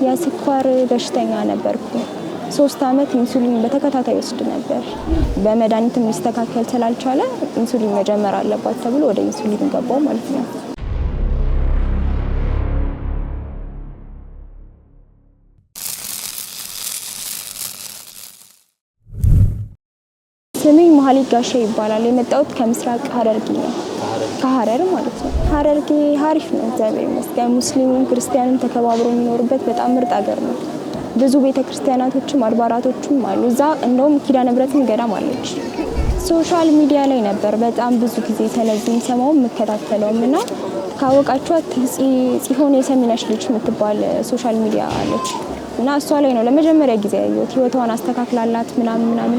የስኳር በሽተኛ ነበርኩ። 3 አመት ኢንሱሊን በተከታታይ ወስድ ነበር። በመድኃኒት የሚስተካከል ስላልቻለ ኢንሱሊን መጀመር አለባት ተብሎ ወደ ኢንሱሊን ገባው ማለት ነው። ስሜ መሀሌት ጋሻ ይባላል። የመጣሁት ከምስራቅ ሐረርጌ ነው። ከሐረር ማለት ነው። ሐረርጌ ሀሪፍ ነው፣ እግዚአብሔር ይመስገን። ሙስሊሙም ክርስቲያኑም ተከባብሮ የሚኖርበት በጣም ምርጥ ሀገር ነው። ብዙ ቤተክርስቲያናቶችም አድባራቶችም አሉ። እዛ እንደውም ኪዳነ ምሕረትም ገዳም አለች። ሶሻል ሚዲያ ላይ ነበር በጣም ብዙ ጊዜ ስለዚህ ሰማው የምከታተለውም እና ካወቃችኋት ጽዮን የሰሚነሽ ልጅ የምትባል ሶሻል ሚዲያ አለች እና እሷ ላይ ነው ለመጀመሪያ ጊዜ ያየሁት። ህይወቷን አስተካክላላት ምናምን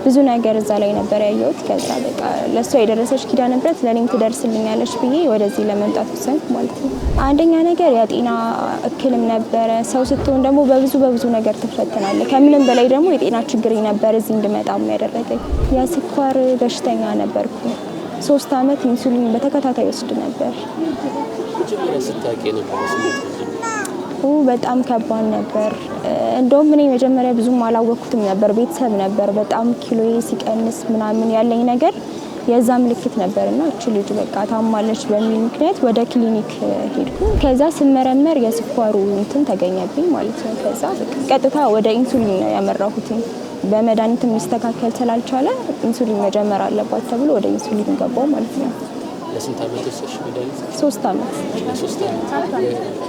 ብዙ ነገር እዛ ላይ ነበር ያየሁት። ከዛ በቃ ለሷ የደረሰች ኪዳነ ምሕረት ለኔም ትደርስልኛለች ብዬ ወደዚህ ለመምጣት ወሰንኩ ማለት ነው። አንደኛ ነገር የጤና እክልም ነበረ። ሰው ስትሆን ደግሞ በብዙ ነገር ትፈተናለህ። ከምንም በላይ ደግሞ የጤና ችግር ነበር እዚህ እንድመጣም ያደረገኝ። የስኳር በሽተኛ ነበርኩ። 3 አመት ኢንሱሊን በተከታታይ ወስድ ነበር። በጣም ከባድ ነበር። እንደውም እኔ መጀመሪያ ብዙም አላወቅኩትም ነበር። ቤተሰብ ነበር በጣም ኪሎዬ ሲቀንስ ምናምን ያለኝ ነገር የዛ ምልክት ነበርና እቺ ልጅ በቃ ታማለች በሚል ምክንያት ወደ ክሊኒክ ሄድኩ። ከዛ ስመረመር የስኳሩ እንትን ተገኘብኝ ማለት ነው። ከዛ ቀጥታ ወደ ኢንሱሊን ነው ያመራሁት። በመድኃኒት የሚስተካከል ስላልቻለ ኢንሱሊን መጀመር አለባት ተብሎ ወደ ኢንሱሊን ገባው ማለት ነው። ለስንት አመት ወሰድሽ መድኃኒት? 3 አመት። 3 አመት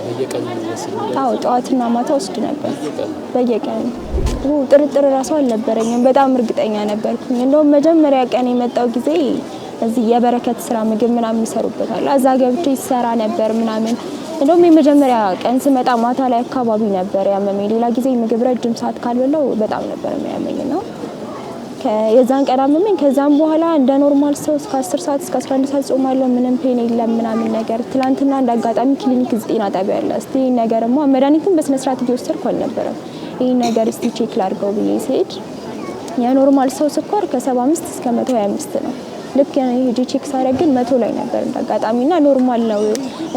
በየቀኑ ወሰድሽ? አዎ ጠዋትና ማታ ወስድ ነበር በየቀኑ። ጥርጥር ራሱ አልነበረኝም፣ በጣም እርግጠኛ ነበርኩኝ። እንደውም መጀመሪያ ቀን የመጣው ጊዜ እዚህ የበረከት ስራ ምግብ ምናምን ይሰሩበታል። እዛ ገብቼ ይሰራ ነበር ምናምን። እንደውም የመጀመሪያ ቀን ስመጣ ማታ ላይ አካባቢ ነበር ያመመኝ። ሌላ ጊዜ ምግብ ረጅም ሰዓት ካልበላው በጣም ነበር የሚያመኝ ነው። የዛን ቀን አመመኝ። ከዛም በኋላ እንደ ኖርማል ሰው እስከ 10 ሰዓት እስከ 11 ሰዓት ጾማለሁ። ምንም ፔን የለም ምናምን ነገር። ትላንትና እንዳጋጣሚ ክሊኒክ ጤና ጣቢያ ያለ እስቲ ነገርማ መድኃኒቱን በስነ ስርዓት እየወሰድኩ አልነበረም። ይሄ ነገር እስቲ ቼክ ላድርገው ብዬ ስሄድ የኖርማል ሰው ስኳር ከ75 እስከ 125 ነው። ልክ ሄጄ ቼክ ሳደርግ ግን 100 ላይ ነበር እንዳጋጣሚና ኖርማል ነው።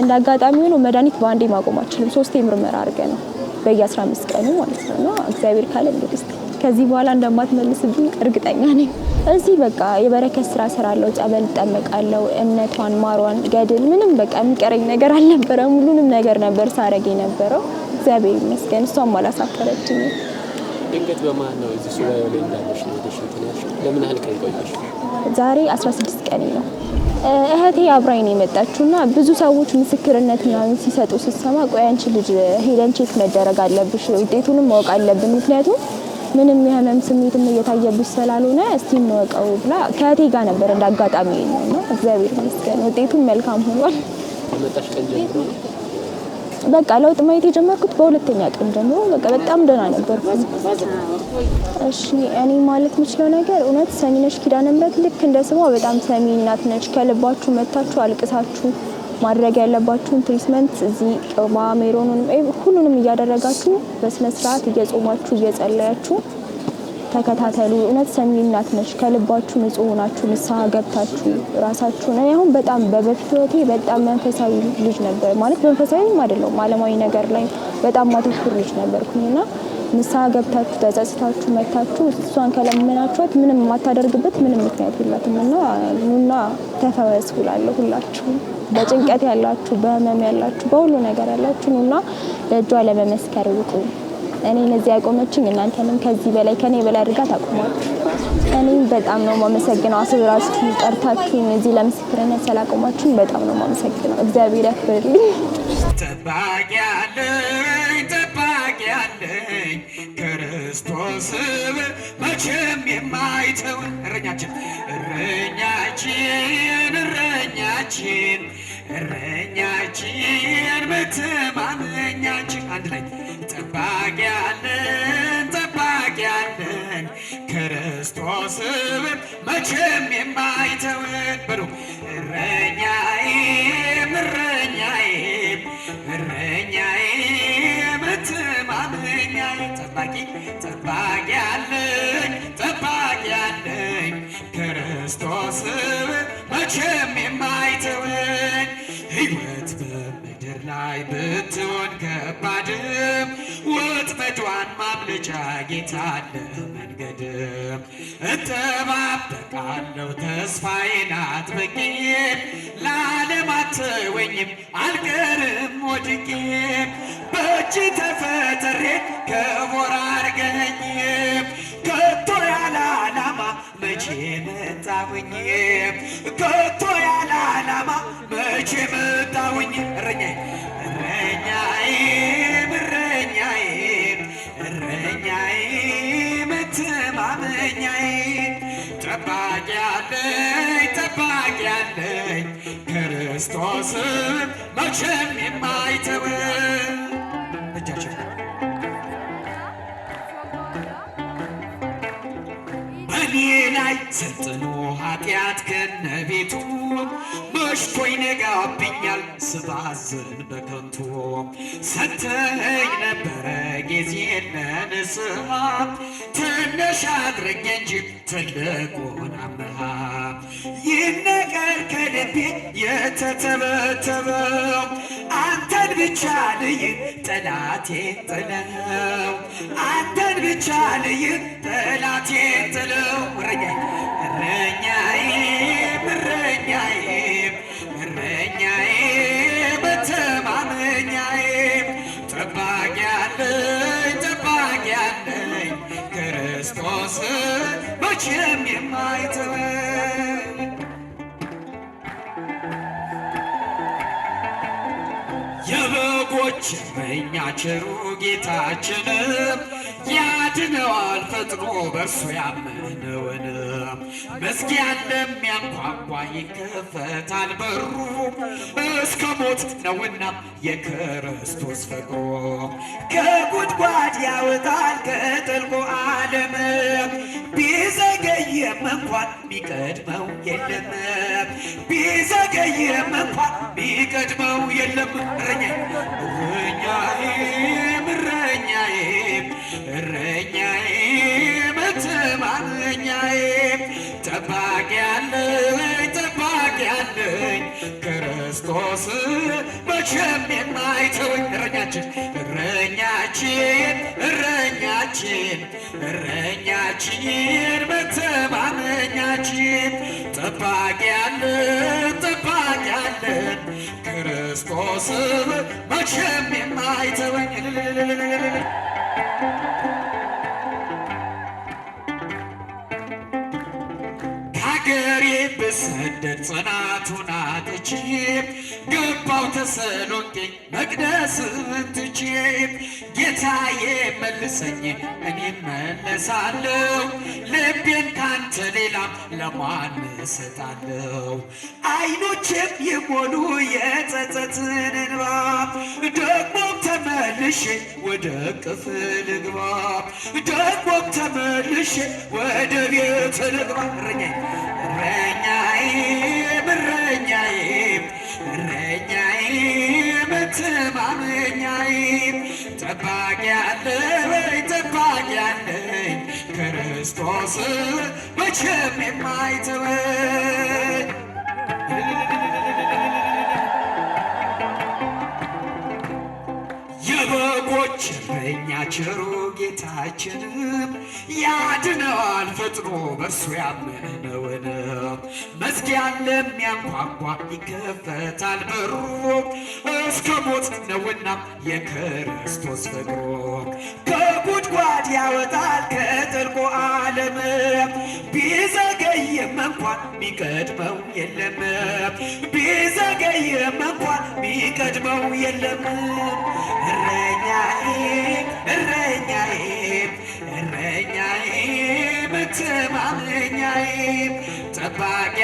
እንዳጋጣሚ ሆኖ መድኃኒት በአንዴ ማቆም አልችልም። 3 ምርመራ አድርገን ነው በየ15 ቀኑ ማለት ነው። እግዚአብሔር ካለ እንግዲህ ከዚህ በኋላ እንደማትመልስብኝ እርግጠኛ ነኝ። እዚህ በቃ የበረከት ስራ ሰራለሁ፣ ጸበል እጠመቃለሁ፣ እምነቷን ማሯን ገድል ምንም በቃ የሚቀረኝ ነገር አልነበረም። ሁሉንም ነገር ነበር ሳረግ የነበረው። እግዚአብሔር ይመስገን እሷም አላሳፈረችኝም። ድንገት በማን ነው እዚህ ሱባኤ ላይ እንዳለሽ ነው ተሽተናሽ? ለምን ያህል ቀን ቆየሽ? ዛሬ 16 ቀን ነው። እህቴ አብራኝ ነው የመጣችውና ብዙ ሰዎች ምስክርነት ምናምን ሲሰጡ ስትሰማ ቆይ አንቺ ልጅ ሄደን ቼክ መደረግ አለብሽ፣ ውጤቱንም ማወቅ አለብን፣ ምክንያቱም ምንም የህመም ስሜትም እየታየብሽ ስላልሆነ እስቲ እንወቀው ብላ ከእህቴ ጋር ነበር እንዳጋጣሚ ነው። እግዚአብሔር ይመስገን ውጤቱም መልካም ሆኗል። ከመጣሽ ቀን ጀምሮ በቃ ለውጥ ማየት የጀመርኩት በሁለተኛ ቀን ጀምሮ በቃ በጣም ደህና ነበርኩ። እሺ እኔ ማለት የምችለው ነገር እውነት ሰሚነሽ ኪዳነ ምሕረት ልክ እንደ ስሟ በጣም ሰሚ እናት ነች። ከልባችሁ መታችሁ አልቅሳችሁ ማድረግ ያለባችሁን ትሪትመንት እዚህ ቅባ ሜሮኑን ሁሉንም እያደረጋችሁ በስነ ስርዓት እየጾማችሁ እየጸለያችሁ ተከታተሉ። እውነት ሰሚ እናት ነች። ከልባችሁ ንጹህ ሆናችሁ ንስሐ ገብታችሁ ራሳችሁን አሁን በጣም በበፊት ህይወቴ በጣም መንፈሳዊ ልጅ ነበር ማለት መንፈሳዊም አይደለም ዓለማዊ ነገር ላይ በጣም ማተኩር ልጅ ነበርኩኝና ንስሐ ገብታችሁ ተጸጽታችሁ መታችሁ እሷን ከለመናችኋት ምንም የማታደርግበት ምንም ምክንያት የላትምና ኑና ተፈወሱ እላለሁ። ሁላችሁ በጭንቀት ያላችሁ በህመም ያላችሁ በሁሉ ነገር ያላችሁ ኑና ለእጇ ለመመስከር ውጡ። እኔን እዚህ ያቆመችኝ እናንተንም ከዚህ በላይ ከኔ በላይ አድርጋ ታቆማችሁ። እኔም በጣም ነው የማመሰግነው። አስብራችሁ ጠርታችሁ እዚህ ለምስክርነት ስላቆማችሁ በጣም ነው የማመሰግነው። እግዚአብሔር ያክብርልኝ። ጠባቂ ያለኝ ክርስቶስ መቼም የማይተው እረኛችን መተማመኛችን አንድ ላይ ጠባቂ ያለን ክርስቶስ መቼም የማይተውን በሉ እረኛዬም መተማመኛዬ ጠባቂ ያለኝ ክርስቶስ መቼም የማይተውን ሕይወት በምድር ላይ ብትሆን ከባድም ወጥመዷን ማምለጫ ጌታ አለ መንገድ እጠባበቃለሁ ተስፋዬን አጥብቄ ለዓለም አትተወኝም አልቀርም ወድቄ በእጅ ተፈጥሬ ክቡር አድርገኸኝ ከቶ ያለ ዓላማ መቼ መጣሁኝ ከቶ ያለ ዓላማ መቼ መጣሁኝ እረኛዬ እረኛዬ እረኛዬ መተማመኛዬ ጠባቂ አለኝ ክርስቶስ መቼም የማይተወን እጃችን በእኔ ላይ ሰልጥኖ ኃጢአት ከነቤቱ መሽቶ ይነጋብኛል ስባዝን በከንቱ ሰጥተኸኝ ነበረ ጊዜ ለንስሐ ትንሽ አድርጌ እንጂ ትልቁን አምሃ ይህ ነገር ከልቤ የተተበተበው አንተን ብቻ ልይ ጠላቴ ጥለው አንተን ብቻ ልይ ጠላቴ ጥለው እረኛዬ እረኛዬ እረኛዬ መተማመኛዬ ጠባቂ አለኝ ክርስቶስ መቼም የማይተወን የበጎች እረኛ ቸሩ ጌታችንም ያድነዋል ፈጥኖ በእርሱ ያመነውን መዝጊያን ለሚያንኳኳ ይከፈታል በሩ እስከ ሞት ነውና የክርስቶስ ፍቅሩ ከጉድጓድ ያወጣል ከጥልቁ ዓለም ቢዘገይም እንኳን ቢቀድመው የለም ቢዘገይም እንኳን ቢቀድመው የለም እረኛዬ እረኛዬ መተማመኛዬ ጠባቂ አለኝ ክርስቶስ መቼም የማይተወኝ እረኛችን መተማመኛችን ጠባቂ አለን ክርስቶስ መቼም የማይተወኝ ከአገሬ ብሰደድ ጽናቱን አጥቼ ገባው ተሰሎንቄ መቅደስን ትቼ ጌታዬ መልሰኝ እኔ መለሳለሁ ልቤን ካንተ ሌላም ለማን እሰጣለሁ አይኖቼም የሞሉ የጸጸትን እንባ ደግሞም ተመልሼ ወደ እቅፍ ልግባ ደግሞም ተመልሼ ወደ ቤት ልግባ እረኛዬ መተማመኛዬ ጠባቂ አለኝ ክርስቶስ መቼም የማይተወን የበጎች እረኛ ቸሩ ጌታችንም ያድነዋል ፈጥኖ በእርሱ ያመነውን መዝጊያን ለሚያንኳኳ ይከፈታል በሩ እስከ ሞት ነውና የክርስቶስ ፍቅሩ ከጉድጓድ ያወጣል ከጥልቁ ዓለም ቢዘገይም እንኳን ቢቀድመው የለም ቢዘገይም እንኳን ቢቀድመው የለም እረኛዬ መተማመኛዬ ጠባቂ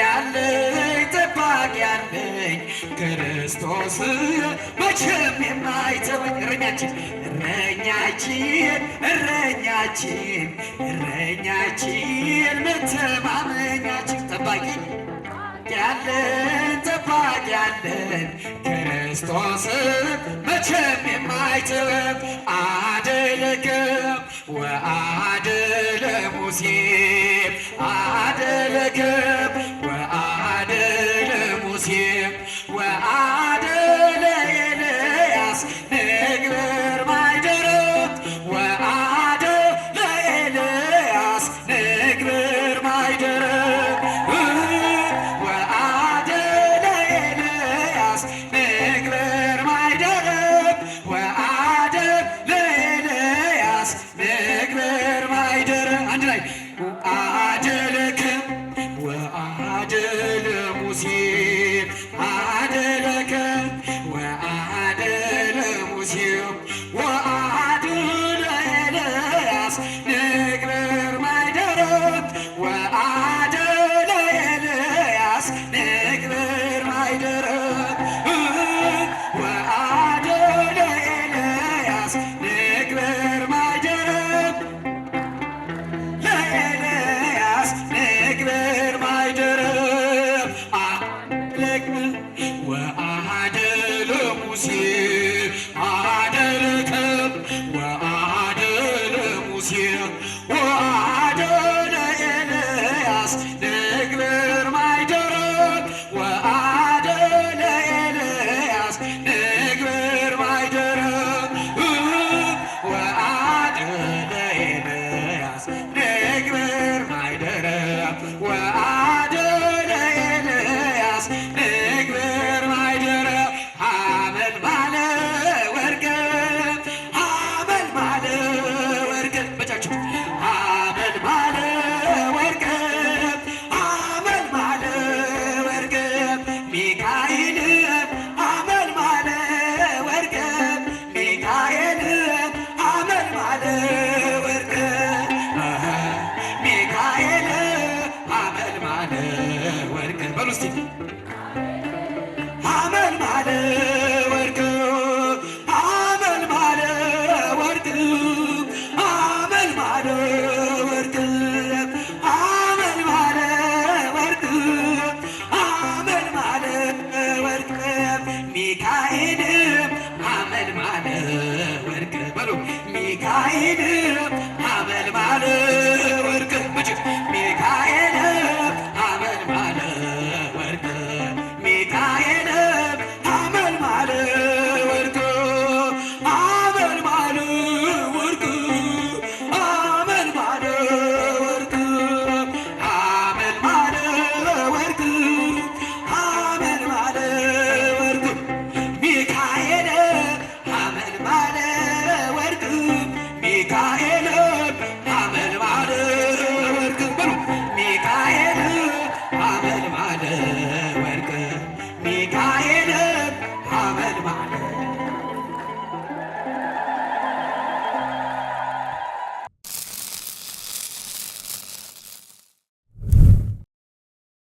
አለኝ ክርስቶስ መቼም የማይተወኝ እረኛችን መተማመኛችን ጠባቂ ያለን ክርስቶስ መቼም የማይተወን አደለከም ወአደለ ሙሴ አደለከም ወአደለ ሙሴ ወአደለ ኤልያስ ንግበር ማይደረ ንግበር ማይደረግ ለኤልያስ ንግበር ማይደረግ አለቅ ወአሐደ ለሙሴ አሐደ ለከብ ወአሐደ ለሙሴ ወአሐደ ለኤልያስ ንግበር ማይደረግ ወአሐደ ለኤልያስ ንግበር ማይደረግ ወአሐደ ለኤልያስ ንግበር ማይደረግ ወአሐደ ለኤልያስ ንግበር ማይደረግ ሐመልማለ ወርቅ ሐመልማለ ወርቅ በጫችሁ ሐመልማለ ወርቅ ሐመልማለ ወርቅ ሚካኤል ሐመልማለ ወርቅ ሚካኤል ሐመልማለ ወርቅ ሚካኤል ሐመልማለ ወርቅ በሉ እስቲ ሐመልማለ ወርቅ ሐመልማለ ወርቅ ሐመልማለ ወርቅ ሐመልማለ ወርቅ ሐመልማለ ወርቅ ሚካኤል ሐመልማለ ወርቅ በሉ ሚካኤል